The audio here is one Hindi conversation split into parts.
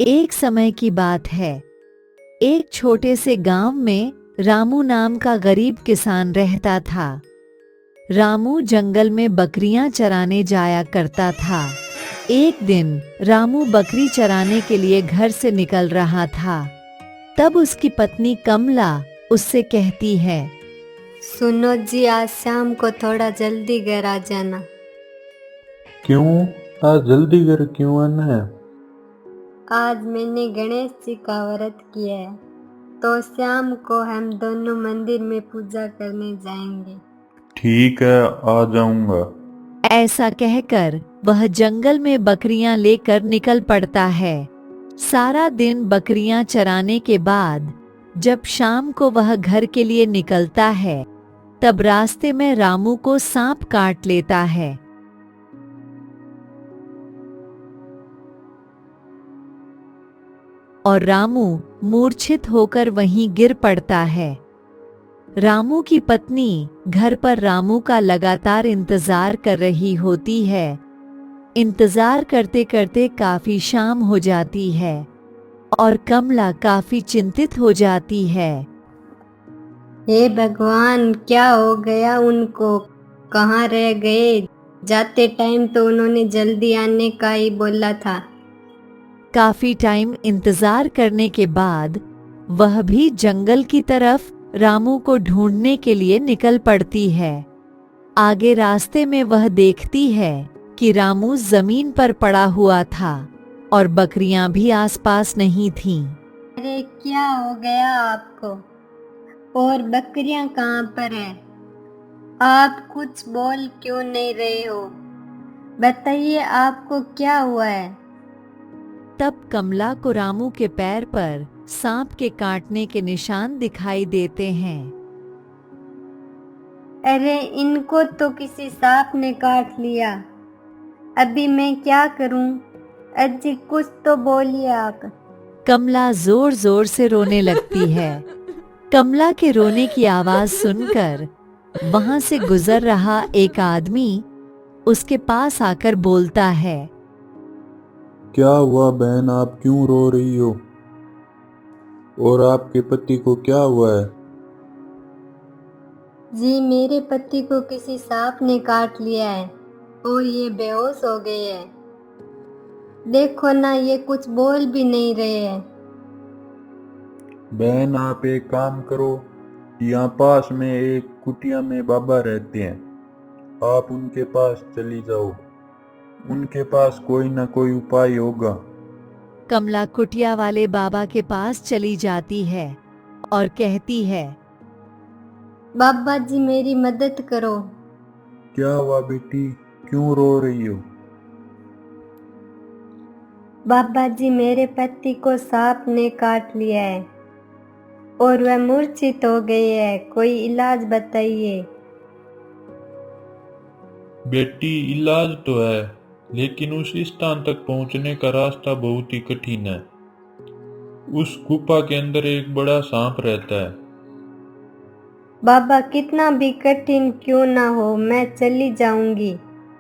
एक समय की बात है। एक छोटे से गांव में रामू नाम का गरीब किसान रहता था। रामू जंगल में बकरियां चराने जाया करता था। एक दिन रामू बकरी चराने के लिए घर से निकल रहा था। तब उसकी पत्नी कमला उससे कहती है, सुनो जी, आज शाम को थोड़ा जल्दी घर आ जाना। क्यों? आज जल्दी घर क्यों आना है? आज मैंने गणेश जी का व्रत किया है, तो शाम को हम दोनों मंदिर में पूजा करने जाएंगे। ठीक है, आ जाऊंगा। ऐसा कहकर वह जंगल में बकरियां लेकर निकल पड़ता है। सारा दिन बकरियां चराने के बाद जब शाम को वह घर के लिए निकलता है, तब रास्ते में रामू को सांप काट लेता है। और रामू मूर्छित होकर वहीं गिर पड़ता है। रामू की पत्नी घर पर रामू का लगातार इंतजार कर रही होती है। इंतजार करते करते काफी शाम हो जाती है और कमला काफी चिंतित हो जाती है। हे भगवान, क्या हो गया उनको? कहाँ रह गए? जाते टाइम तो उन्होंने जल्दी आने का ही बोला था। काफी टाइम इंतजार करने के बाद वह भी जंगल की तरफ रामू को ढूंढने के लिए निकल पड़ती है। आगे रास्ते में वह देखती है कि रामू जमीन पर पड़ा हुआ था और बकरियां भी आसपास नहीं थीं। अरे, क्या हो गया आपको? और बकरियां कहाँ पर है? आप कुछ बोल क्यों नहीं रहे हो? बताइए, आपको क्या हुआ है? तब कमला को रामू के पैर पर सांप के काटने के निशान दिखाई देते हैं। अरे, इनको तो किसी सांप ने काट लिया। अभी मैं क्या करूं? अजी, कुछ तो बोलिए आप। कमला जोर जोर से रोने लगती है। कमला के रोने की आवाज सुनकर वहां से गुजर रहा एक आदमी उसके पास आकर बोलता है, क्या हुआ बहन, आप क्यों रो रही हो? और आपके पति को क्या हुआ है? जी, मेरे पति को किसी सांप ने काट लिया है और ये बेहोश हो गए हैं। देखो ना, ये कुछ बोल भी नहीं रहे हैं। बहन, आप एक काम करो, यहाँ पास में एक कुटिया में बाबा रहते हैं, आप उनके पास चली जाओ। उनके पास कोई ना कोई उपाय होगा। कमला कुटिया वाले बाबा के पास चली जाती है और कहती है, बाबा जी, मेरी मदद करो। क्या हुआ बेटी, क्यों रो रही हो? बाबा जी, मेरे पति को सांप ने काट लिया है और वह मूर्छित हो गए हैं। कोई इलाज बताइए। बेटी, इलाज तो है, लेकिन उस स्थान तक पहुंचने का रास्ता बहुत ही कठिन है। उस गुफा के अंदर एक बड़ा सांप रहता है। बाबा, कितना भी कठिन क्यों ना हो, मैं चली जाऊंगी।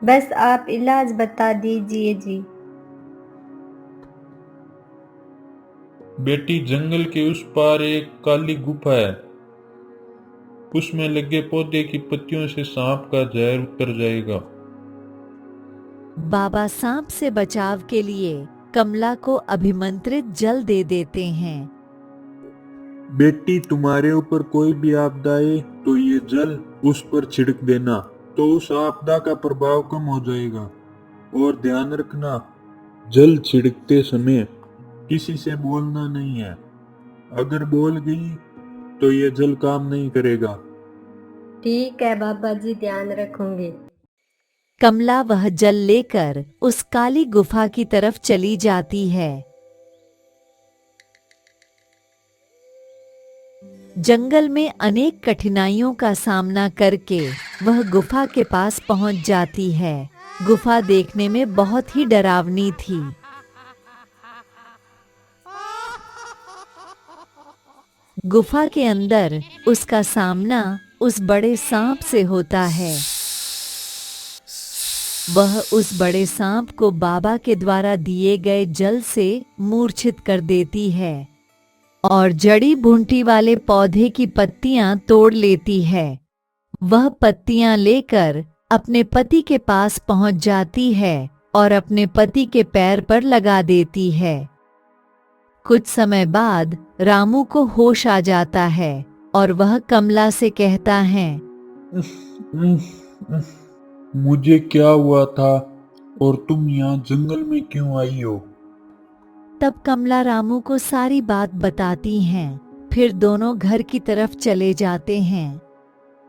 बस आप इलाज बता दीजिए जी। बेटी, जंगल के उस पार एक काली गुफा है, उसमें लगे पौधे की पत्तियों से सांप का जहर उतर जाएगा। बाबा सांप से बचाव के लिए कमला को अभिमंत्रित जल दे देते हैं। बेटी, तुम्हारे ऊपर कोई भी आपदा आए तो ये जल उस पर छिड़क देना, तो उस आपदा का प्रभाव कम हो जाएगा। और ध्यान रखना, जल छिड़कते समय किसी से बोलना नहीं है। अगर बोल गई तो ये जल काम नहीं करेगा। ठीक है बाबा जी, ध्यान रखूंगी। कमला वह जल लेकर उस काली गुफा की तरफ चली जाती है। जंगल में अनेक कठिनाइयों का सामना करके वह गुफा के पास पहुंच जाती है। गुफा देखने में बहुत ही डरावनी थी। गुफा के अंदर उसका सामना उस बड़े सांप से होता है। वह उस बड़े सांप को बाबा के द्वारा दिए गए जल से मूर्छित कर देती है और जड़ी बूटी वाले पौधे की पत्तियां तोड़ लेती है। वह पत्तियां लेकर अपने पति के पास पहुंच जाती है और अपने पति के पैर पर लगा देती है। कुछ समय बाद रामू को होश आ जाता है और वह कमला से कहता है, मुझे क्या हुआ था और तुम यहाँ जंगल में क्यों आई हो? तब कमला रामू को सारी बात बताती हैं। फिर दोनों घर की तरफ चले जाते हैं।